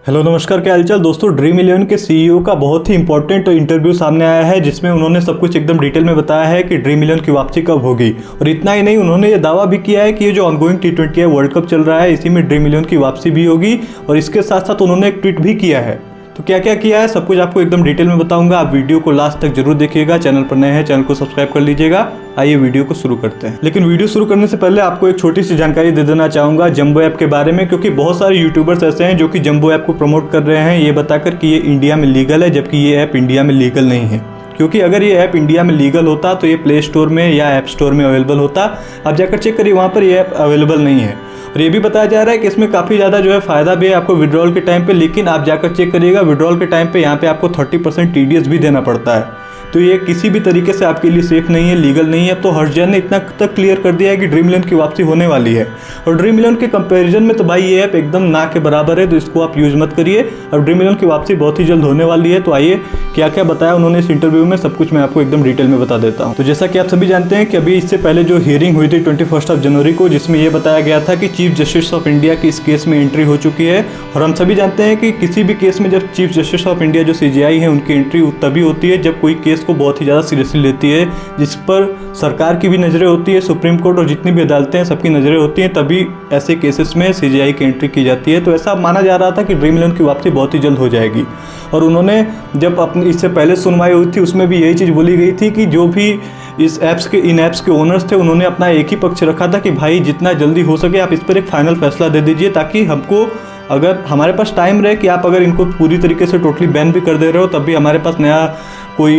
Hello नमस्कार, क्या हालचाल दोस्तों। ड्रीम 11 के सीईओ का बहुत ही इंपॉर्टेंट इंटरव्यू सामने आया है, जिसमें उन्होंने सब कुछ एकदम डिटेल में बताया है कि ड्रीम 11 की वापसी कब होगी। और इतना ही नहीं, उन्होंने ये दावा भी किया है कि ये जो ऑनगोइंग T20 है, वर्ल्ड कप चल रहा है, इसी में ड्रीम 11 की वापसी भी होगी। और इसके साथ साथ उन्होंने एक ट्वीट भी किया है। तो क्या क्या किया है सब कुछ आपको एकदम डिटेल में बताऊंगा। आप वीडियो को लास्ट तक जरूर देखिएगा। चैनल पर नए हैं, चैनल को सब्सक्राइब कर लीजिएगा। आइए वीडियो को शुरू करते हैं। लेकिन वीडियो शुरू करने से पहले आपको एक छोटी सी जानकारी दे देना चाहूँगा जंबो ऐप के बारे में, क्योंकि बहुत सारे यूट्यूबर्स ऐसे हैं जो कि जंबो ऐप को प्रमोट कर रहे हैं ये बताकर कि ये इंडिया में लीगल है, जबकि ये ऐप इंडिया में लीगल नहीं है। क्योंकि अगर ये ऐप इंडिया में लीगल होता तो ये प्ले स्टोर में या ऐप स्टोर में अवेलेबल होता। आप जाकर चेक करिए, वहाँ पर ये ऐप अवेलेबल नहीं है। और ये भी बताया जा रहा है कि इसमें काफ़ी ज़्यादा जो है फ़ायदा भी है आपको विड्रॉल के टाइम पे, लेकिन आप जाकर चेक करिएगा विड्रॉल के टाइम पे यहाँ पे आपको 30% TDS भी देना पड़ता है। तो ये किसी भी तरीके से आपके लिए सेफ़ नहीं है, लीगल नहीं है। तो हर्षजन ने इतना तक क्लियर कर दिया है कि ड्रीम 11 की वापसी होने वाली है। और ड्रीम 11 के कंपैरिजन में तो भाई ये ऐप एकदम ना के बराबर है, तो इसको आप यूज़ मत करिए। और ड्रीम 11 की वापसी बहुत ही जल्द होने वाली है। तो आइए क्या क्या बताया उन्होंने इस इंटरव्यू में, सब कुछ मैं आपको एकदम डिटेल में बता देता हूँ। तो जैसा कि आप सभी जानते हैं कि अभी इससे पहले जो हियरिंग हुई थी 21 जनवरी को, जिसमें यह बताया गया था कि चीफ जस्टिस ऑफ इंडिया की इस केस में एंट्री हो चुकी है। और हम सभी जानते हैं कि किसी भी केस में जब चीफ जस्टिस ऑफ इंडिया जो CJI है उनकी एंट्री तभी होती है जब कोई केस को बहुत ही ज़्यादा सीरियसली लेती है, जिस पर सरकार की भी नज़रें होती है, सुप्रीम कोर्ट और जितनी भी अदालतें हैं सबकी नज़रें होती हैं, तभी ऐसे केसेस में CJI की एंट्री की जाती है। तो ऐसा माना जा रहा था कि ड्रीम 11 की वापसी बहुत ही जल्द हो जाएगी। और उन्होंने जब अपनी इससे पहले सुनवाई हुई थी उसमें भी यही चीज़ बोली गई थी कि जो भी इन ऐप्स के ओनर्स थे उन्होंने अपना एक ही पक्ष रखा था कि भाई जितना जल्दी हो सके आप इस पर एक फाइनल फैसला दे दीजिए, ताकि हमको अगर हमारे पास टाइम रहे कि आप अगर इनको पूरी तरीके से टोटली बैन भी कर दे रहे हो तब भी हमारे पास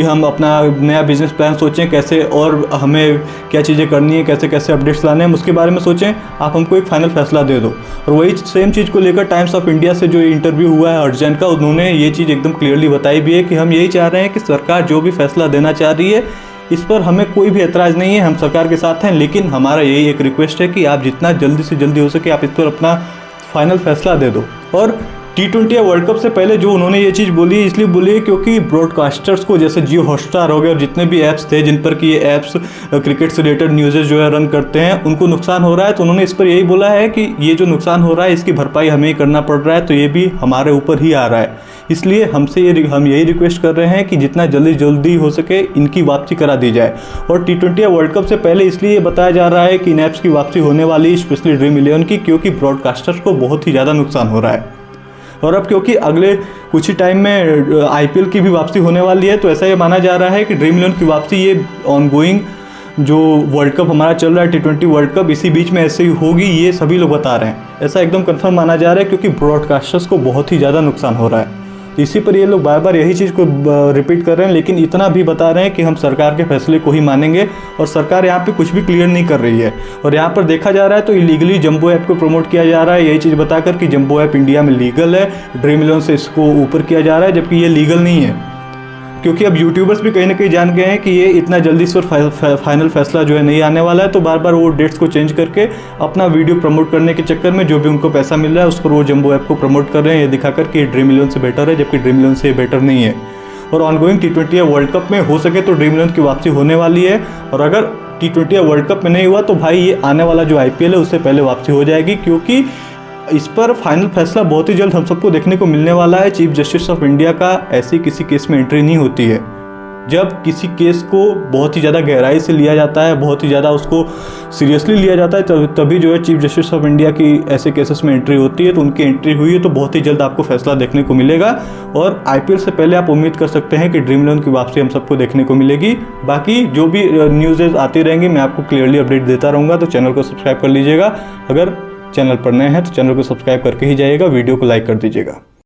हम अपना नया बिजनेस प्लान सोचें कैसे, और हमें क्या चीज़ें करनी है, कैसे कैसे अपडेट्स लाने हैं उसके बारे में सोचें। आप हमको एक फाइनल फैसला दे दो। और वही सेम चीज़ को लेकर टाइम्स ऑफ इंडिया से जो इंटरव्यू हुआ है हर्षजन का, उन्होंने ये चीज़ एकदम क्लियरली बताई भी है कि हम यही चाह रहे हैं कि सरकार जो भी फैसला देना चाह रही है इस पर हमें कोई भी एतराज़ नहीं है, हम सरकार के साथ हैं। लेकिन हमारा यही एक रिक्वेस्ट है कि आप जितना जल्दी से जल्दी हो सके आप इस पर अपना फाइनल फैसला दे दो। और T20 या वर्ल्ड कप से पहले जो उन्होंने ये चीज़ बोली है इसलिए बोली है क्योंकि ब्रॉडकास्टर्स को, जैसे जियो हॉटस्टार हो गए और जितने भी ऐप्स थे जिन पर कि ये ऐप्स क्रिकेट से रिलेटेड न्यूज़ेस जो है रन करते हैं, उनको नुकसान हो रहा है। तो उन्होंने इस पर यही बोला है कि ये जो नुकसान हो रहा है इसकी भरपाई हमें ही करना पड़ रहा है, तो ये भी हमारे ऊपर ही आ रहा है। इसलिए हम यही रिक्वेस्ट कर रहे हैं कि जितना जल्दी हो सके इनकी वापसी करा दी जाए। और T20 या वर्ल्ड कप से पहले इसलिए बताया जा रहा है कि इन ऐप्स की वापसी होने वाली है, स्पेशली ड्रीम 11 की, क्योंकि ब्रॉडकास्टर्स को बहुत ही ज़्यादा नुकसान हो रहा है। और अब क्योंकि अगले कुछ ही टाइम में IPL की भी वापसी होने वाली है, तो ऐसा ये माना जा रहा है कि ड्रीम 11 की वापसी ये ऑनगोइंग जो वर्ल्ड कप हमारा चल रहा है T20 वर्ल्ड कप, इसी बीच में ऐसे ही होगी, ये सभी लोग बता रहे हैं। ऐसा एकदम कंफर्म माना जा रहा है क्योंकि ब्रॉडकास्टर्स को बहुत ही ज़्यादा नुकसान हो रहा है। इसी पर ये लोग बार बार यही चीज़ को रिपीट कर रहे हैं, लेकिन इतना भी बता रहे हैं कि हम सरकार के फैसले को ही मानेंगे। और सरकार यहाँ पे कुछ भी क्लियर नहीं कर रही है। और यहाँ पर देखा जा रहा है तो इलीगली जंबो ऐप को प्रमोट किया जा रहा है, यही चीज़ बताकर कि जंबो ऐप इंडिया में लीगल है, ड्रीम 11 से इसको ऊपर किया जा रहा है, जबकि ये लीगल नहीं है। क्योंकि अब यूट्यूबर्स भी कहीं ना कहीं जान गए हैं कि ये इतना जल्दी इस पर फाइनल फैसला जो है नहीं आने वाला है, तो बार बार वो डेट्स को चेंज करके अपना वीडियो प्रमोट करने के चक्कर में जो भी उनको पैसा मिल रहा है उस पर वो जंबो ऐप को प्रमोट कर रहे हैं, ये दिखाकर कि ड्रीम 11 से बेटर है, जबकि ड्रीम 11 से बेटर नहीं है। और ऑनगोइंग T20 या वर्ल्ड कप में हो सके तो ड्रीम 11 की वापसी होने वाली है। और अगर T20 या वर्ल्ड कप में नहीं हुआ तो भाई ये आने वाला जो IPL है उससे पहले वापसी हो जाएगी, क्योंकि इस पर फाइनल फैसला बहुत ही जल्द हम सबको देखने को मिलने वाला है। चीफ जस्टिस ऑफ इंडिया का ऐसी किसी केस में एंट्री नहीं होती है। जब किसी केस को बहुत ही ज़्यादा गहराई से लिया जाता है, बहुत ही ज़्यादा उसको सीरियसली लिया जाता है, तभी जो है चीफ जस्टिस ऑफ इंडिया की ऐसे केसेस में एंट्री होती है। तो उनकी एंट्री हुई है तो बहुत ही जल्द आपको फैसला देखने को मिलेगा। और IPL से पहले आप उम्मीद कर सकते हैं कि ड्रीम 11 की वापसी हम सबको देखने को मिलेगी। बाकी जो भी न्यूज़ आती रहेंगी मैं आपको क्लियरली अपडेट देता रहूँगा। तो चैनल को सब्सक्राइब कर लीजिएगा। अगर चैनल पर नए हैं तो चैनल को सब्सक्राइब करके ही जाइएगा, वीडियो को लाइक कर दीजिएगा।